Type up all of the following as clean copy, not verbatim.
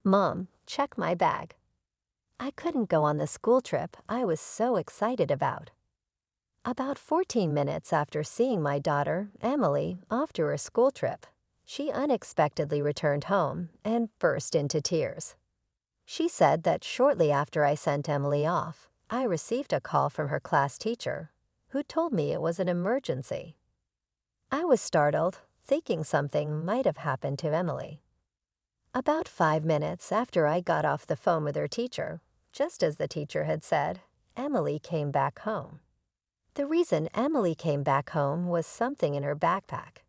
Mom, check my bag. I couldn't go on the school trip I was so excited about. About 14 minutes after seeing my daughter, Emily, off to her school trip, she unexpectedly returned home and burst into tears. She said that shortly after I sent Emily off, I received a call from her class teacher, who told me it was an emergency. I was startled, thinking something might have happened to Emily. About 5 minutes after I got off the phone with her teacher, just as the teacher had said, Emily came back home. The reason Emily came back home was something in her backpack.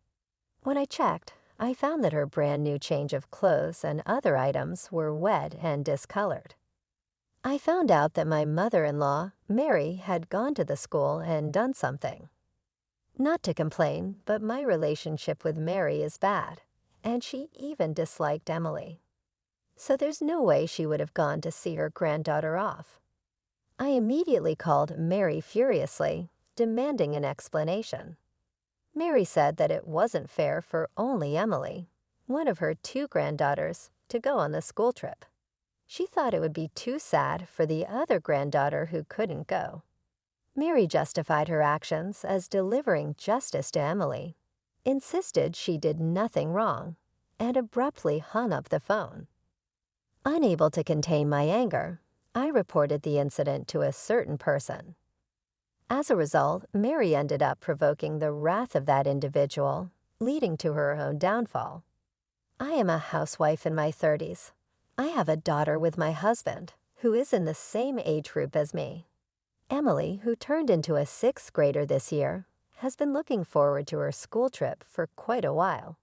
When I checked, I found that her brand new change of clothes and other items were wet and discolored. I found out that my mother-in-law, Mary, had gone to the school and done something. Not to complain, but my relationship with Mary is bad, and she even disliked Emily. So there's no way she would have gone to see her granddaughter off. I immediately called Mary furiously, demanding an explanation. Mary said that it wasn't fair for only Emily, one of her two granddaughters, to go on the school trip. She thought it would be too sad for the other granddaughter who couldn't go. Mary justified her actions as delivering justice to Emily, insisted she did nothing wrong, and abruptly hung up the phone. Unable to contain my anger, I reported the incident to a certain person. As a result, Mary ended up provoking the wrath of that individual, leading to her own downfall. I am a housewife in my 30s. I have a daughter with my husband, who is in the same age group as me. Emily, who turned into a 6th grader this year, has been looking forward to her school trip for quite a while.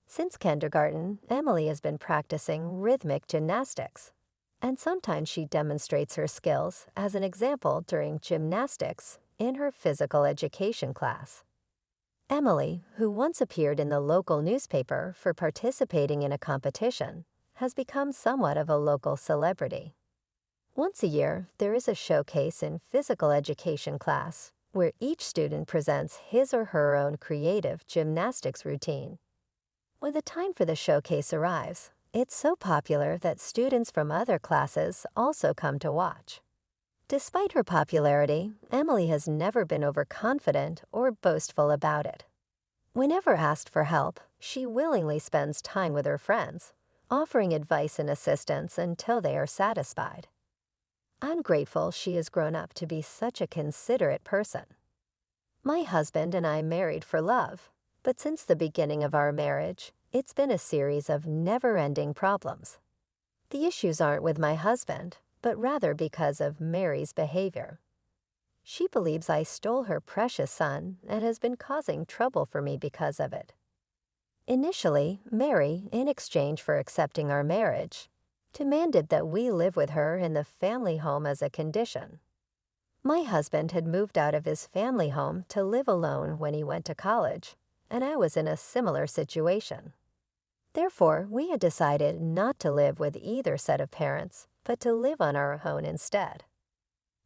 Since kindergarten, Emily has been practicing rhythmic gymnastics, and sometimes she demonstrates her skills as an example during gymnastics in her physical education class. Emily, who once appeared in the local newspaper for participating in a competition, has become somewhat of a local celebrity. Once a year, there is a showcase in physical education class where each student presents his or her own creative gymnastics routine. When the time for the showcase arrives, it's so popular that students from other classes also come to watch. Despite her popularity, Emily has never been overconfident or boastful about it. Whenever asked for help, she willingly spends time with her friends, offering advice and assistance until they are satisfied. I'm grateful she has grown up to be such a considerate person. My husband and I married for love, but since the beginning of our marriage, it's been a series of never-ending problems. The issues aren't with my husband, but rather because of Mary's behavior. She believes I stole her precious son and has been causing trouble for me because of it. Initially, Mary, in exchange for accepting our marriage, demanded that we live with her in the family home as a condition. My husband had moved out of his family home to live alone when he went to college, and I was in a similar situation. Therefore, we had decided not to live with either set of parents, but to live on our own instead.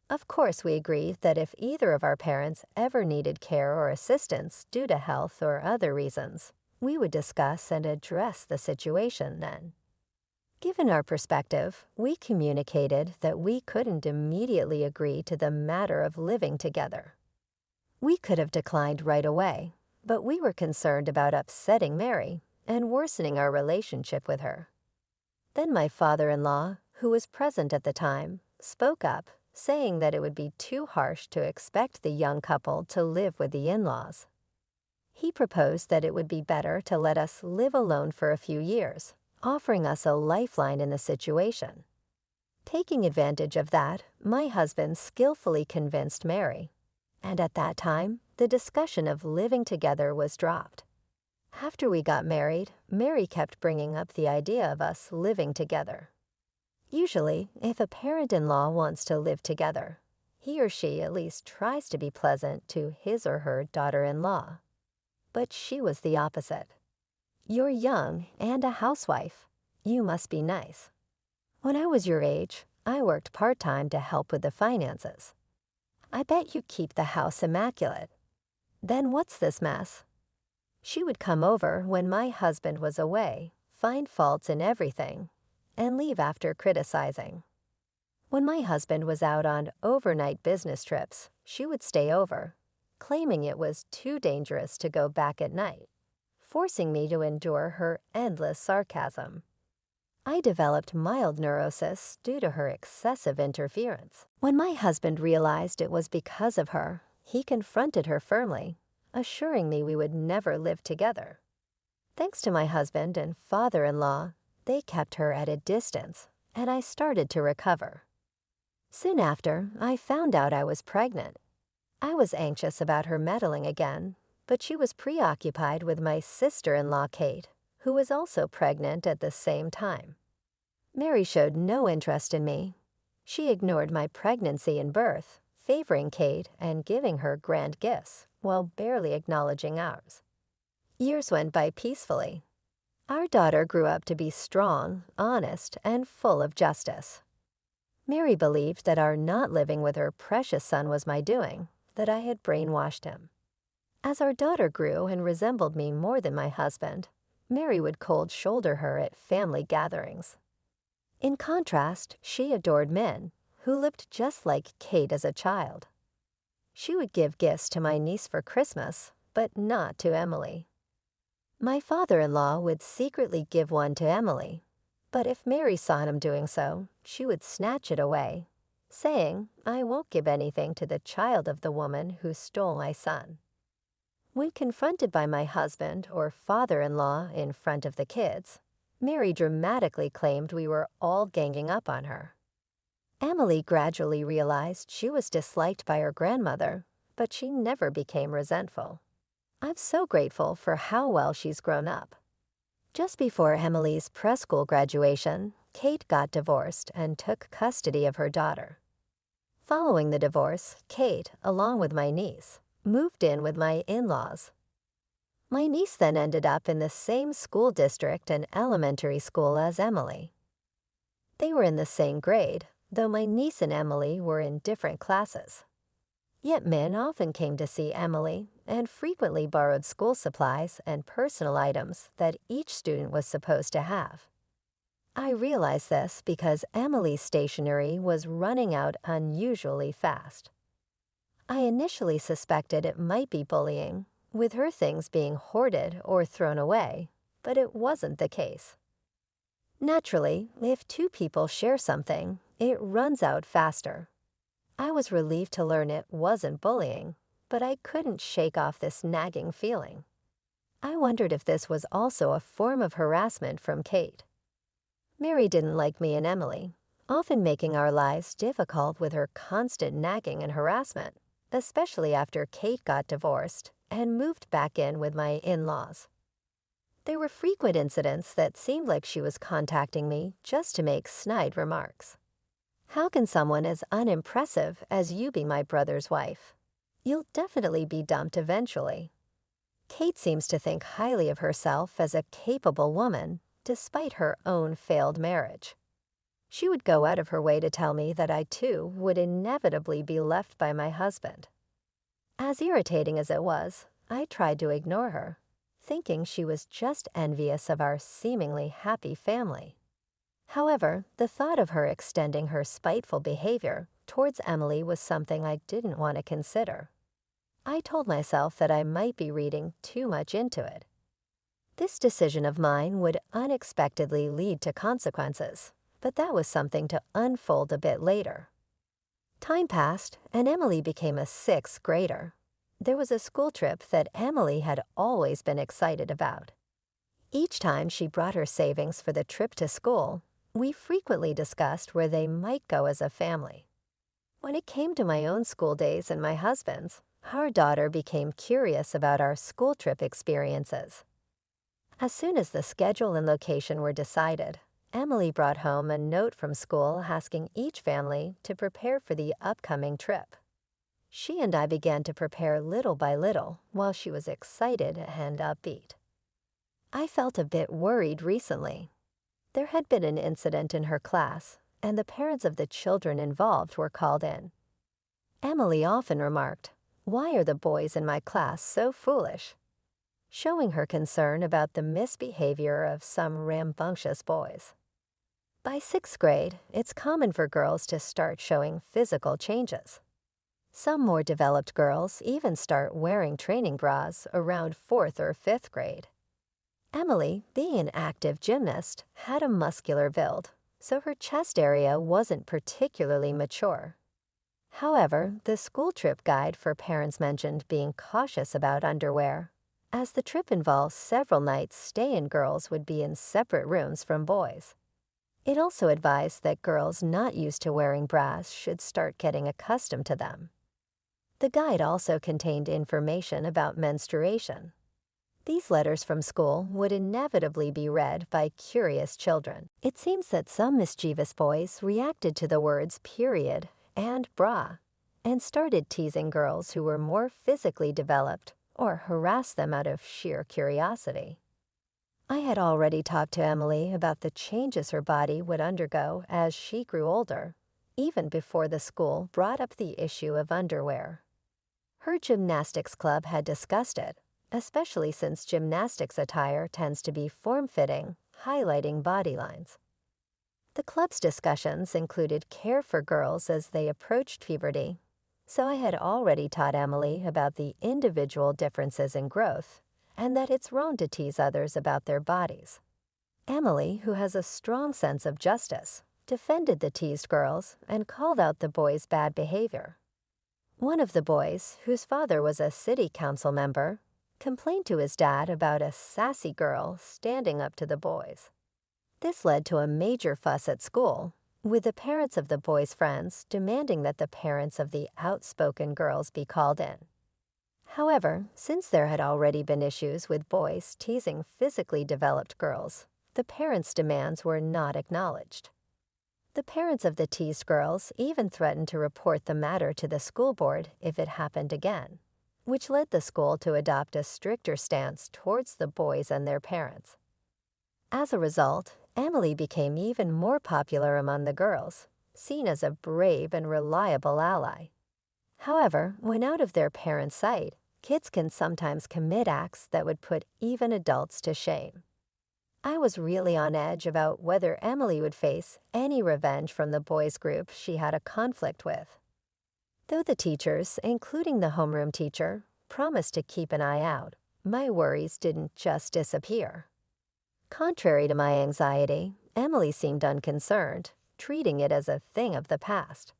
Of course, we agreed that if either of our parents ever needed care or assistance due to health or other reasons, we would discuss and address the situation then. Given our perspective, we communicated that we couldn't immediately agree to the matter of living together. We could have declined right away, but we were concerned about upsetting Mary and worsening our relationship with her. Then my father-in-law, who was present at the time, spoke up, saying that it would be too harsh to expect the young couple to live with the in-laws. He proposed that it would be better to let us live alone for a few years, offering us a lifeline in the situation. Taking advantage of that, my husband skillfully convinced Mary, and at that time, the discussion of living together was dropped. After we got married, Mary kept bringing up the idea of us living together. Usually, if a parent-in-law wants to live together, he or she at least tries to be pleasant to his or her daughter-in-law. But she was the opposite. You're young and a housewife. You must be nice. When I was your age, I worked part-time to help with the finances. I bet you keep the house immaculate. Then what's this mess? She would come over when my husband was away, find faults in everything, and leave after criticizing. When my husband was out on overnight business trips, she would stay over, claiming it was too dangerous to go back at night, forcing me to endure her endless sarcasm. I developed mild neurosis due to her excessive interference. When my husband realized it was because of her, he confronted her firmly, assuring me we would never live together. Thanks to my husband and father-in-law, they kept her at a distance, and I started to recover. Soon after, I found out I was pregnant. I was anxious about her meddling again, but she was preoccupied with my sister-in-law, Kate, who was also pregnant at the same time. Mary showed no interest in me. She ignored my pregnancy and birth, favoring Kate and giving her grand gifts, while barely acknowledging ours. Years went by peacefully. Our daughter grew up to be strong, honest, and full of justice. Mary believed that our not living with her precious son was my doing, that I had brainwashed him. As our daughter grew and resembled me more than my husband, Mary would cold shoulder her at family gatherings. In contrast, she adored men, who looked just like Kate as a child. She would give gifts to my niece for Christmas, but not to Emily. My father-in-law would secretly give one to Emily, but if Mary saw him doing so, she would snatch it away, saying, "I won't give anything to the child of the woman who stole my son." When confronted by my husband or father-in-law in front of the kids, Mary dramatically claimed we were all ganging up on her. Emily gradually realized she was disliked by her grandmother, but she never became resentful. I'm so grateful for how well she's grown up. Just before Emily's preschool graduation, Kate got divorced and took custody of her daughter. Following the divorce, Kate, along with my niece, moved in with my in-laws. My niece then ended up in the same school district and elementary school as Emily. They were in the same grade, though my niece and Emily were in different classes. Yet men often came to see Emily and frequently borrowed school supplies and personal items that each student was supposed to have. I realized this because Emily's stationery was running out unusually fast. I initially suspected it might be bullying, with her things being hoarded or thrown away, but it wasn't the case. Naturally, if two people share something, it runs out faster. I was relieved to learn it wasn't bullying, but I couldn't shake off this nagging feeling. I wondered if this was also a form of harassment from Kate. Mary didn't like me and Emily, often making our lives difficult with her constant nagging and harassment, especially after Kate got divorced and moved back in with my in-laws. There were frequent incidents that seemed like she was contacting me just to make snide remarks. "How can someone as unimpressive as you be my brother's wife? You'll definitely be dumped eventually." Kate seems to think highly of herself as a capable woman, despite her own failed marriage. She would go out of her way to tell me that I, too, would inevitably be left by my husband. As irritating as it was, I tried to ignore her, thinking she was just envious of our seemingly happy family. However, the thought of her extending her spiteful behavior towards Emily was something I didn't want to consider. I told myself that I might be reading too much into it. This decision of mine would unexpectedly lead to consequences, but that was something to unfold a bit later. Time passed, and Emily became a sixth grader. There was a school trip that Emily had always been excited about. Each time she brought her savings for the trip to school, we frequently discussed where they might go as a family. When it came to my own school days and my husband's, our daughter became curious about our school trip experiences. As soon as the schedule and location were decided, Emily brought home a note from school asking each family to prepare for the upcoming trip. She and I began to prepare little by little while she was excited and upbeat. I felt a bit worried recently. There had been an incident in her class, and the parents of the children involved were called in. Emily often remarked, "Why are the boys in my class so foolish?" showing her concern about the misbehavior of some rambunctious boys. By 6th grade, it's common for girls to start showing physical changes. Some more developed girls even start wearing training bras around 4th or 5th grade. Emily, being an active gymnast, had a muscular build, so her chest area wasn't particularly mature. However, the school trip guide for parents mentioned being cautious about underwear, as the trip involves several nights stay-in. Girls would be in separate rooms from boys. It also advised that girls not used to wearing bras should start getting accustomed to them. The guide also contained information about menstruation. These letters from school would inevitably be read by curious children. It seems that some mischievous boys reacted to the words period and bra and started teasing girls who were more physically developed or harassed them out of sheer curiosity. I had already talked to Emily about the changes her body would undergo as she grew older, even before the school brought up the issue of underwear. Her gymnastics club had discussed it, especially since gymnastics attire tends to be form-fitting, highlighting body lines. The club's discussions included care for girls as they approached puberty, so I had already taught Emily about the individual differences in growth and that it's wrong to tease others about their bodies. Emily, who has a strong sense of justice, defended the teased girls and called out the boys' bad behavior. One of the boys, whose father was a city council member, complained to his dad about a sassy girl standing up to the boys. This led to a major fuss at school, with the parents of the boys' friends demanding that the parents of the outspoken girls be called in. However, since there had already been issues with boys teasing physically developed girls, the parents' demands were not acknowledged. The parents of the teased girls even threatened to report the matter to the school board if it happened again, which led the school to adopt a stricter stance towards the boys and their parents. As a result, Emily became even more popular among the girls, seen as a brave and reliable ally. However, when out of their parents' sight, kids can sometimes commit acts that would put even adults to shame. I was really on edge about whether Emily would face any revenge from the boys' group she had a conflict with. Though the teachers, including the homeroom teacher, promised to keep an eye out, my worries didn't just disappear. Contrary to my anxiety, Emily seemed unconcerned, treating it as a thing of the past.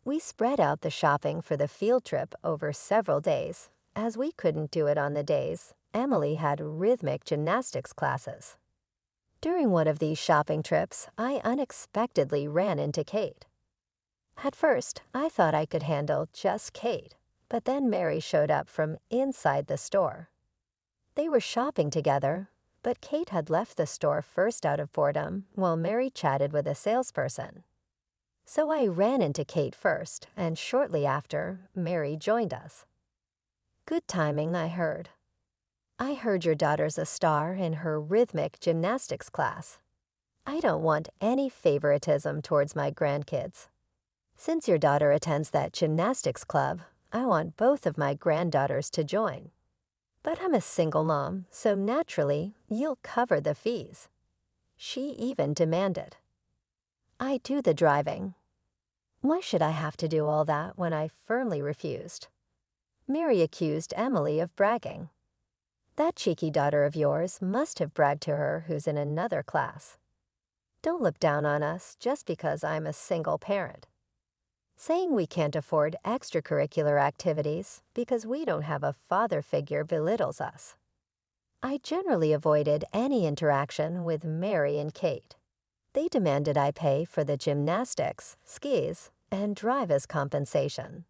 We spread out the shopping for the field trip over several days, as we couldn't do it on the days Emily had rhythmic gymnastics classes. During one of these shopping trips, I unexpectedly ran into Kate. At first, I thought I could handle just Kate, but then Mary showed up from inside the store. They were shopping together, but Kate had left the store first out of boredom while Mary chatted with a salesperson. So I ran into Kate first, and shortly after, Mary joined us. Good timing, I heard. I heard your daughter's a star in her rhythmic gymnastics class. I don't want any favoritism towards my grandkids. Since your daughter attends that gymnastics club, I want both of my granddaughters to join. But I'm a single mom, so naturally, you'll cover the fees. She even demanded. I do the driving. Why should I have to do all that when I firmly refused? Mary accused Emily of bragging. That cheeky daughter of yours must have bragged to her who's in another class. Don't look down on us just because I'm a single parent. Saying we can't afford extracurricular activities because we don't have a father figure belittles us. I generally avoided any interaction with Mary and Kate. They demanded I pay for the gymnastics, skis, and drive as compensation.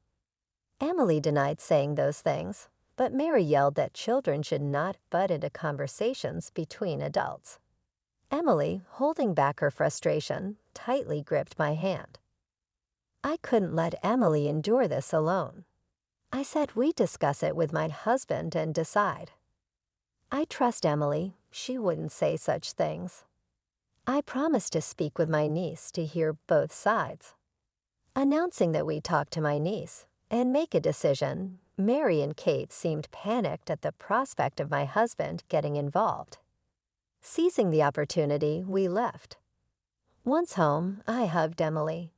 Emily denied saying those things, but Mary yelled that children should not butt into conversations between adults. Emily, holding back her frustration, tightly gripped my hand. I couldn't let Emily endure this alone. I said we'd discuss it with my husband and decide. I trust Emily, she wouldn't say such things. I promised to speak with my niece to hear both sides. Announcing that we'd talk to my niece and make a decision, Mary and Kate seemed panicked at the prospect of my husband getting involved. Seizing the opportunity, we left. Once home, I hugged Emily.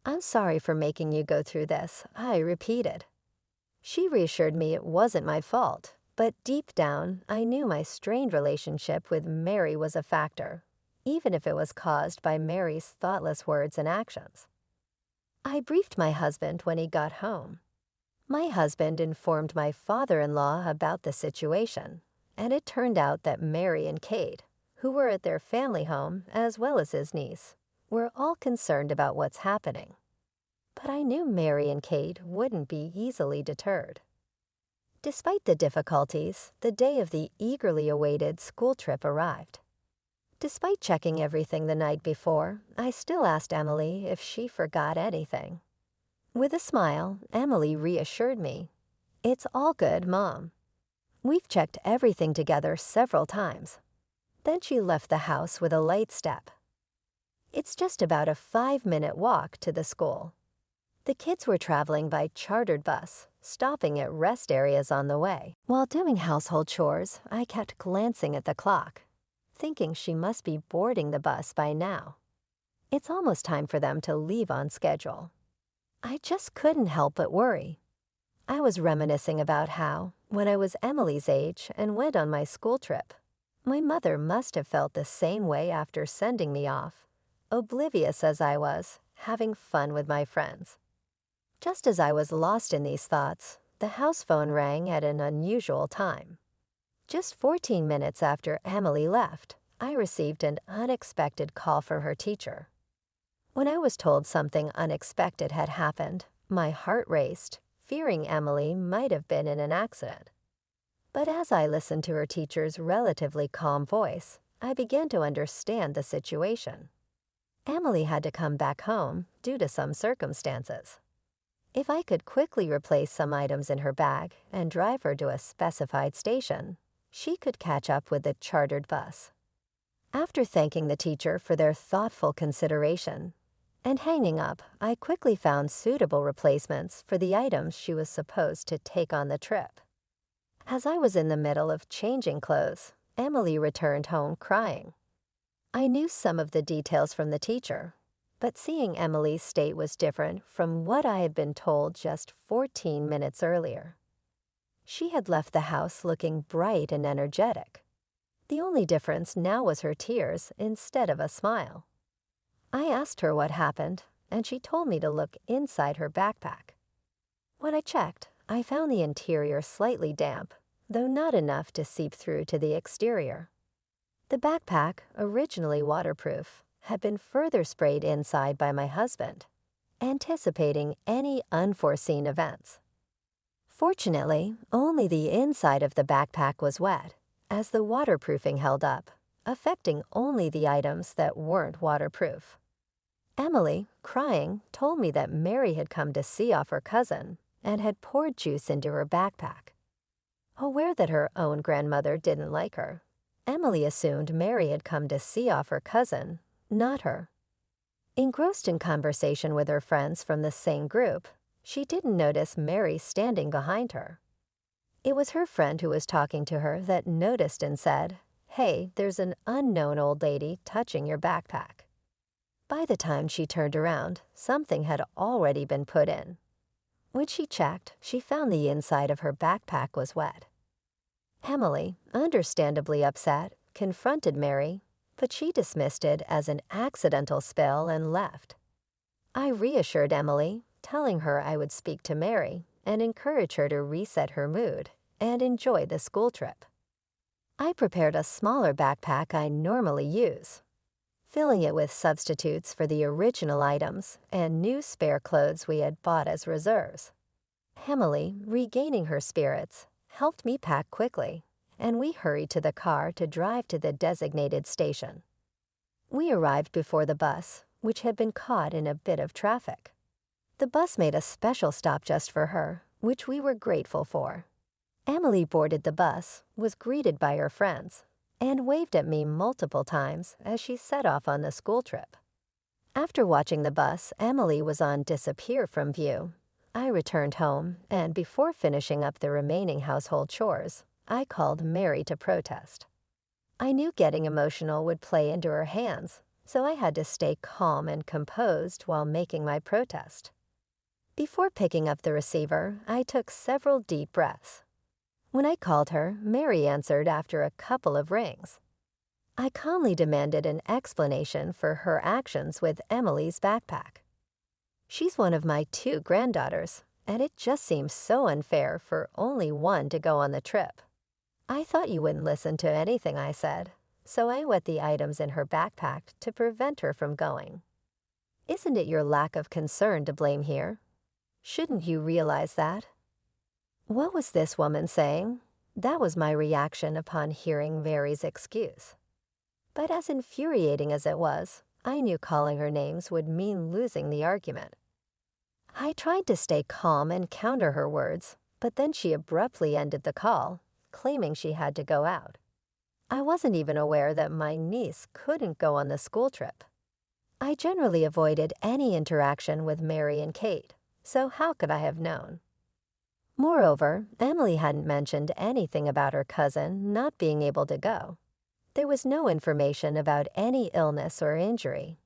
"I'm sorry for making you go through this," I repeated. She reassured me it wasn't my fault, but deep down, I knew my strained relationship with Mary was a factor, even if it was caused by Mary's thoughtless words and actions. I briefed my husband when he got home. My husband informed my father-in-law about the situation, and it turned out that Mary and Kate, who were at their family home as well as his niece, were all concerned about what's happening. But I knew Mary and Kate wouldn't be easily deterred. Despite the difficulties, the day of the eagerly awaited school trip arrived. Despite checking everything the night before, I still asked Emily if she forgot anything. With a smile, Emily reassured me. "It's all good, Mom. We've checked everything together several times." Then she left the house with a light step. It's just about a 5-minute walk to the school. The kids were traveling by chartered bus, stopping at rest areas on the way. While doing household chores, I kept glancing at the clock, thinking she must be boarding the bus by now. It's almost time for them to leave on schedule. I just couldn't help but worry. I was reminiscing about how, when I was Emily's age and went on my school trip, my mother must have felt the same way after sending me off, oblivious as I was, having fun with my friends. Just as I was lost in these thoughts, the house phone rang at an unusual time. Just 14 minutes after Emily left, I received an unexpected call from her teacher. When I was told something unexpected had happened, my heart raced, fearing Emily might have been in an accident. But as I listened to her teacher's relatively calm voice, I began to understand the situation. Emily had to come back home due to some circumstances. If I could quickly replace some items in her bag and drive her to a specified station, she could catch up with the chartered bus. After thanking the teacher for their thoughtful consideration and hanging up, I quickly found suitable replacements for the items she was supposed to take on the trip. As I was in the middle of changing clothes, Emily returned home crying. I knew some of the details from the teacher, but seeing Emily's state was different from what I had been told just 14 minutes earlier. She had left the house looking bright and energetic. The only difference now was her tears instead of a smile. I asked her what happened, and she told me to look inside her backpack. When I checked, I found the interior slightly damp, though not enough to seep through to the exterior. The backpack, originally waterproof, had been further sprayed inside by my husband, anticipating any unforeseen events. Fortunately, only the inside of the backpack was wet, as the waterproofing held up, affecting only the items that weren't waterproof. Emily, crying, told me that Mary had come to see off her cousin and had poured juice into her backpack. Aware that her own grandmother didn't like her, Emily assumed Mary had come to see off her cousin, not her. Engrossed in conversation with her friends from the same group, she didn't notice Mary standing behind her. It was her friend who was talking to her that noticed and said, "Hey, there's an unknown old lady touching your backpack." By the time she turned around, something had already been put in. When she checked, she found the inside of her backpack was wet. Emily, understandably upset, confronted Mary, but she dismissed it as an accidental spill and left. I reassured Emily, telling her I would speak to Mary and encourage her to reset her mood and enjoy the school trip. I prepared a smaller backpack I normally use, filling it with substitutes for the original items and new spare clothes we had bought as reserves. Emily, regaining her spirits, helped me pack quickly, and we hurried to the car to drive to the designated station. We arrived before the bus, which had been caught in a bit of traffic. The bus made a special stop just for her, which we were grateful for. Emily boarded the bus, was greeted by her friends, and waved at me multiple times as she set off on the school trip. After watching the bus, Emily was on disappear from view. I returned home, and before finishing up the remaining household chores, I called Mary to protest. I knew getting emotional would play into her hands, so I had to stay calm and composed while making my protest. Before picking up the receiver, I took several deep breaths. When I called her, Mary answered after a couple of rings. I calmly demanded an explanation for her actions with Emily's backpack. She's one of my 2 granddaughters, and it just seems so unfair for only one to go on the trip. I thought you wouldn't listen to anything I said, so I wet the items in her backpack to prevent her from going. Isn't it your lack of concern to blame here? Shouldn't you realize that? What was this woman saying? That was my reaction upon hearing Mary's excuse. But as infuriating as it was, I knew calling her names would mean losing the argument. I tried to stay calm and counter her words, but then she abruptly ended the call, claiming she had to go out. I wasn't even aware that my niece couldn't go on the school trip. I generally avoided any interaction with Mary and Kate, so how could I have known? Moreover, Emily hadn't mentioned anything about her cousin not being able to go. There was no information about any illness or injury.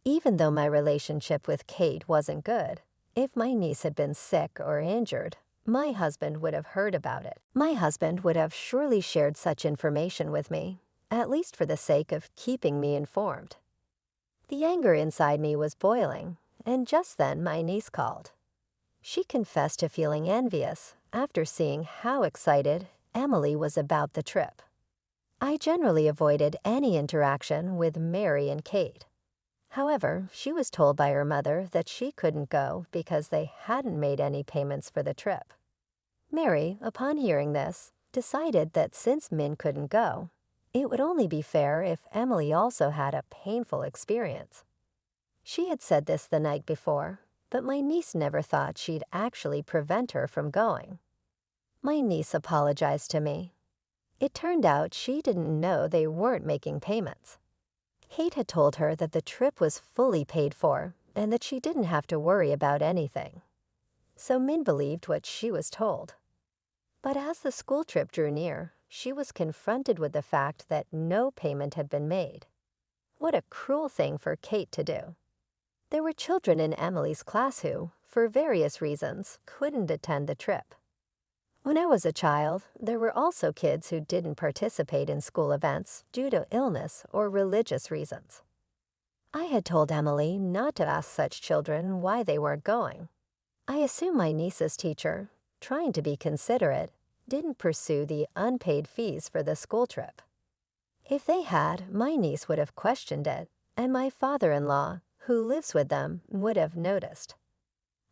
Even though my relationship with Kate wasn't good, if my niece had been sick or injured, my husband would have heard about it. My husband would have surely shared such information with me, at least for the sake of keeping me informed. The anger inside me was boiling, and just then my niece called. She confessed to feeling envious after seeing how excited Emily was about the trip. I generally avoided any interaction with Mary and Kate. However, she was told by her mother that she couldn't go because they hadn't made any payments for the trip. Mary, upon hearing this, decided that since Min couldn't go, it would only be fair if Emily also had a painful experience. She had said this the night before, but my niece never thought she'd actually prevent her from going. My niece apologized to me. It turned out she didn't know they weren't making payments. Kate had told her that the trip was fully paid for and that she didn't have to worry about anything. So Min believed what she was told. But as the school trip drew near, she was confronted with the fact that no payment had been made. What a cruel thing for Kate to do. There were children in Emily's class who, for various reasons, couldn't attend the trip. When I was a child, there were also kids who didn't participate in school events due to illness or religious reasons. I had told Emily not to ask such children why they weren't going. I assume my niece's teacher, trying to be considerate, didn't pursue the unpaid fees for the school trip. If they had, my niece would have questioned it, and my father-in-law, who lives with them, would have noticed.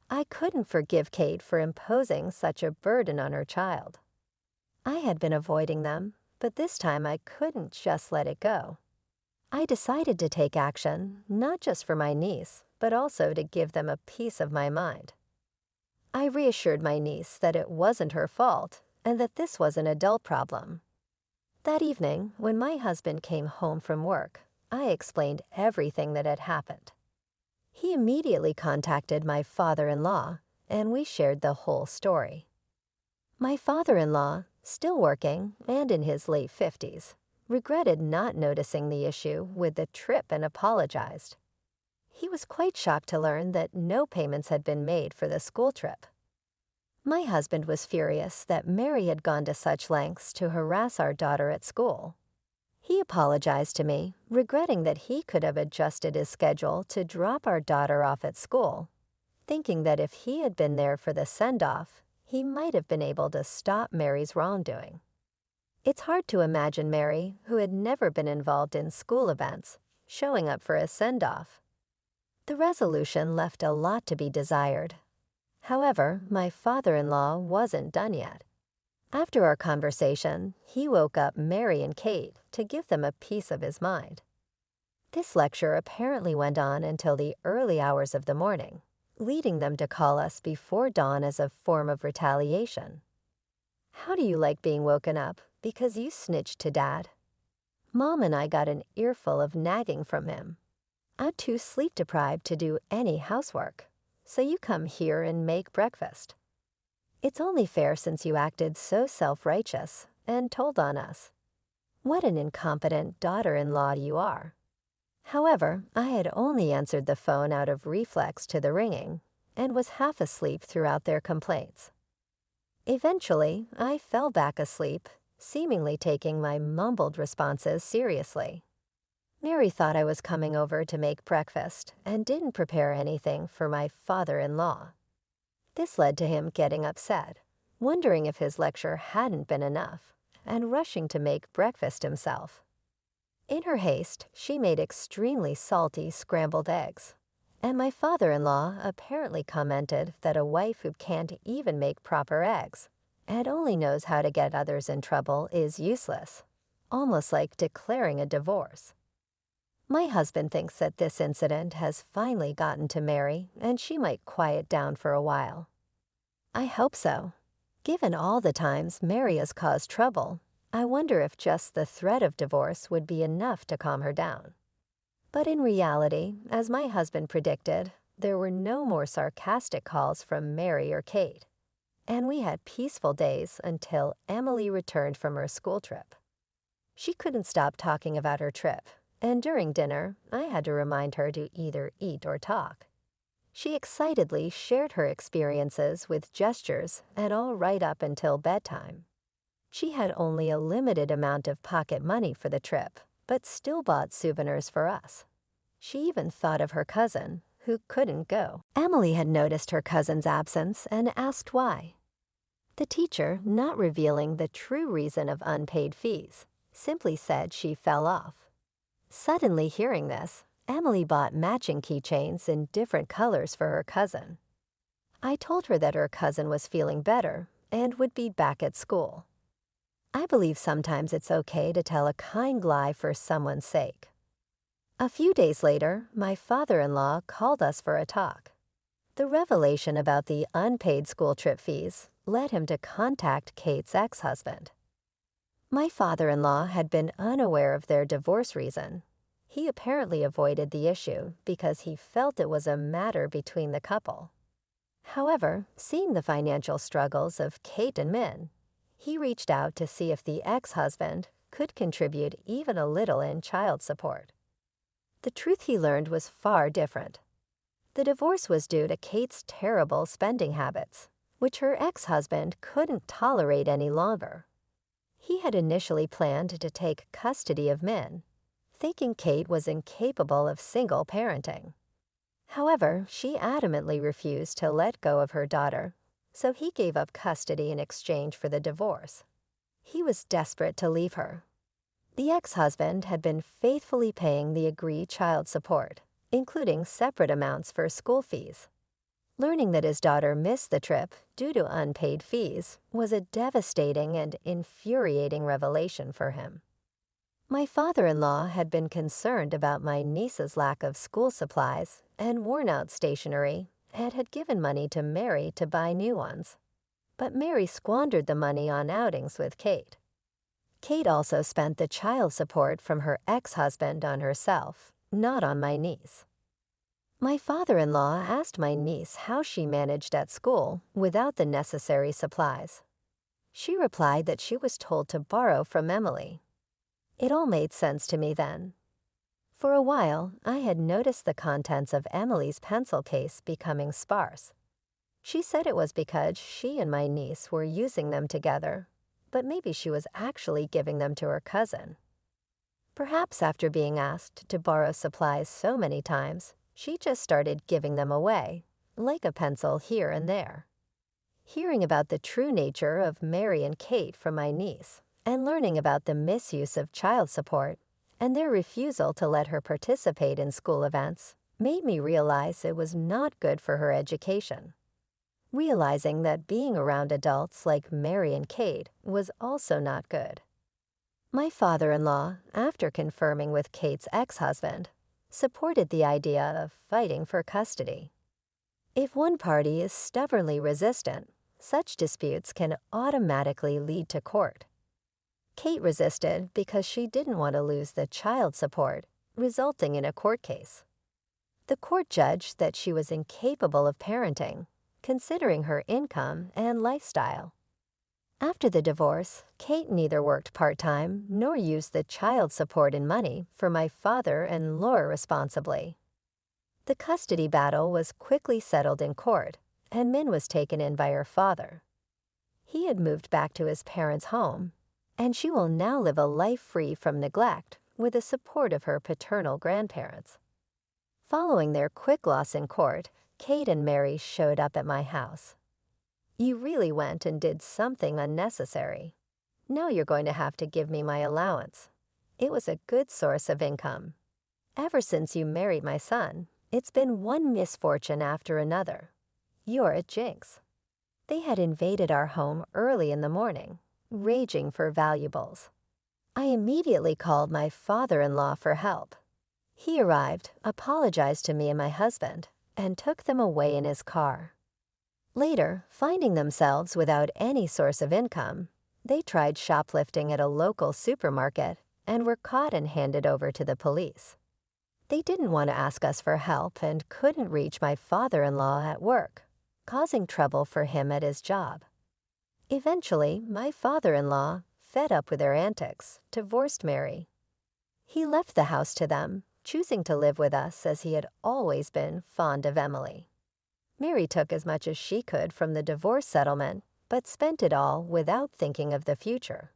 I couldn't forgive Kate for imposing such a burden on her child. I had been avoiding them, but this time I couldn't just let it go. I decided to take action, not just for my niece, but also to give them a piece of my mind. I reassured my niece that it wasn't her fault and that this was an adult problem. That evening, when my husband came home from work, I explained everything that had happened. He immediately contacted my father-in-law, and we shared the whole story. My father-in-law, still working and in his late 50s, regretted not noticing the issue with the trip and apologized. He was quite shocked to learn that no payments had been made for the school trip. My husband was furious that Mary had gone to such lengths to harass our daughter at school. He apologized to me, regretting that he could have adjusted his schedule to drop our daughter off at school, thinking that if he had been there for the send-off, he might have been able to stop Mary's wrongdoing. It's hard to imagine Mary, who had never been involved in school events, showing up for a send-off. The resolution left a lot to be desired. However, my father-in-law wasn't done yet. After our conversation, he woke up Mary and Kate to give them a piece of his mind. This lecture apparently went on until the early hours of the morning, leading them to call us before dawn as a form of retaliation. How do you like being woken up because you snitched to Dad? Mom and I got an earful of nagging from him. I'm too sleep-deprived to do any housework, so you come here and make breakfast. It's only fair since you acted so self-righteous and told on us. What an incompetent daughter-in-law you are. However, I had only answered the phone out of reflex to the ringing and was half asleep throughout their complaints. Eventually, I fell back asleep, seemingly taking my mumbled responses seriously. Mary thought I was coming over to make breakfast and didn't prepare anything for my father-in-law. This led to him getting upset, wondering if his lecture hadn't been enough, and rushing to make breakfast himself. In her haste, she made extremely salty scrambled eggs, and my father-in-law apparently commented that a wife who can't even make proper eggs and only knows how to get others in trouble is useless, almost like declaring a divorce. My husband thinks that this incident has finally gotten to Mary and she might quiet down for a while. I hope so. Given all the times Mary has caused trouble, I wonder if just the threat of divorce would be enough to calm her down. But in reality, as my husband predicted, there were no more sarcastic calls from Mary or Kate, and we had peaceful days until Emily returned from her school trip. She couldn't stop talking about her trip, and during dinner, I had to remind her to either eat or talk. She excitedly shared her experiences with gestures and all right up until bedtime. She had only a limited amount of pocket money for the trip, but still bought souvenirs for us. She even thought of her cousin, who couldn't go. Emily had noticed her cousin's absence and asked why. The teacher, not revealing the true reason of unpaid fees, simply said she fell off. Suddenly hearing this, Emily bought matching keychains in different colors for her cousin. I told her that her cousin was feeling better and would be back at school. I believe sometimes it's okay to tell a kind lie for someone's sake. A few days later, my father-in-law called us for a talk. The revelation about the unpaid school trip fees led him to contact Kate's ex-husband. My father-in-law had been unaware of their divorce reason. He apparently avoided the issue because he felt it was a matter between the couple. However, seeing the financial struggles of Kate and Min, he reached out to see if the ex-husband could contribute even a little in child support. The truth he learned was far different. The divorce was due to Kate's terrible spending habits, which her ex-husband couldn't tolerate any longer. He had initially planned to take custody of Min, thinking Kate was incapable of single parenting. However, she adamantly refused to let go of her daughter, so he gave up custody in exchange for the divorce. He was desperate to leave her. The ex-husband had been faithfully paying the agreed child support, including separate amounts for school fees. Learning that his daughter missed the trip due to unpaid fees was a devastating and infuriating revelation for him. My father-in-law had been concerned about my niece's lack of school supplies and worn-out stationery and had given money to Mary to buy new ones. But Mary squandered the money on outings with Kate. Kate also spent the child support from her ex-husband on herself, not on my niece. My father-in-law asked my niece how she managed at school without the necessary supplies. She replied that she was told to borrow from Emily. It all made sense to me then. For a while, I had noticed the contents of Emily's pencil case becoming sparse. She said it was because she and my niece were using them together, but maybe she was actually giving them to her cousin. Perhaps after being asked to borrow supplies so many times, she just started giving them away, like a pencil here and there. Hearing about the true nature of Mary and Kate from my niece, and learning about the misuse of child support and their refusal to let her participate in school events made me realize it was not good for her education. Realizing that being around adults like Mary and Kate was also not good. My father-in-law, after confirming with Kate's ex-husband, supported the idea of fighting for custody. If one party is stubbornly resistant, such disputes can automatically lead to court. Kate resisted because she didn't want to lose the child support, resulting in a court case. The court judged that she was incapable of parenting, considering her income and lifestyle. After the divorce, Kate neither worked part-time nor used the child support and money for my father and Laura responsibly. The custody battle was quickly settled in court, and Min was taken in by her father. He had moved back to his parents' home, and she will now live a life free from neglect with the support of her paternal grandparents. Following their quick loss in court, Kate and Mary showed up at my house. "You really went and did something unnecessary. Now you're going to have to give me my allowance. It was a good source of income. Ever since you married my son, it's been one misfortune after another. You're a jinx." They had invaded our home early in the morning, raging for valuables. I immediately called my father-in-law for help. He arrived, apologized to me and my husband, and took them away in his car. Later, finding themselves without any source of income, they tried shoplifting at a local supermarket and were caught and handed over to the police. They didn't want to ask us for help and couldn't reach my father-in-law at work, causing trouble for him at his job. Eventually, my father-in-law, fed up with their antics, divorced Mary. He left the house to them, choosing to live with us as he had always been fond of Emily. Mary took as much as she could from the divorce settlement, but spent it all without thinking of the future.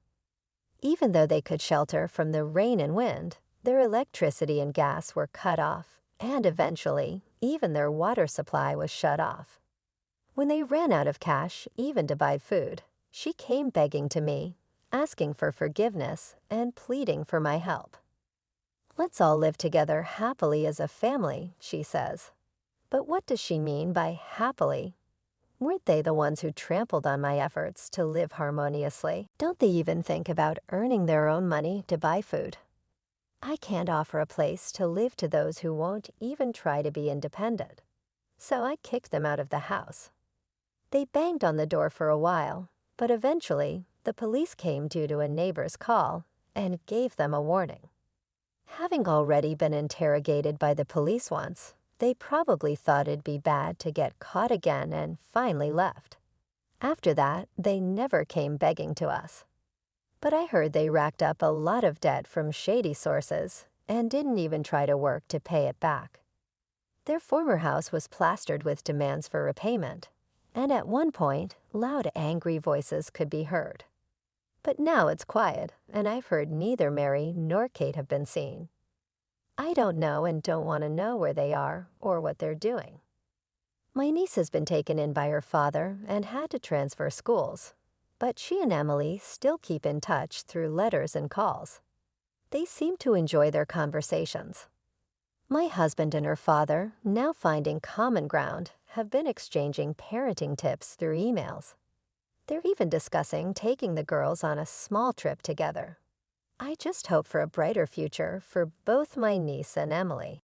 Even though they could shelter from the rain and wind, their electricity and gas were cut off, and eventually, even their water supply was shut off. When they ran out of cash, even to buy food, she came begging to me, asking for forgiveness and pleading for my help. "Let's all live together happily as a family," she says. But what does she mean by happily? Weren't they the ones who trampled on my efforts to live harmoniously? Don't they even think about earning their own money to buy food? I can't offer a place to live to those who won't even try to be independent. So I kicked them out of the house. They banged on the door for a while, but eventually the police came due to a neighbor's call and gave them a warning. Having already been interrogated by the police once, they probably thought it'd be bad to get caught again and finally left. After that, they never came begging to us. But I heard they racked up a lot of debt from shady sources and didn't even try to work to pay it back. Their former house was plastered with demands for repayment, and at one point, loud angry voices could be heard. But now it's quiet, and I've heard neither Mary nor Kate have been seen. I don't know and don't want to know where they are or what they're doing. My niece has been taken in by her father and had to transfer schools, but she and Emily still keep in touch through letters and calls. They seem to enjoy their conversations. My husband and her father, now finding common ground, have been exchanging parenting tips through emails. They're even discussing taking the girls on a small trip together. I just hope for a brighter future for both my niece and Emily.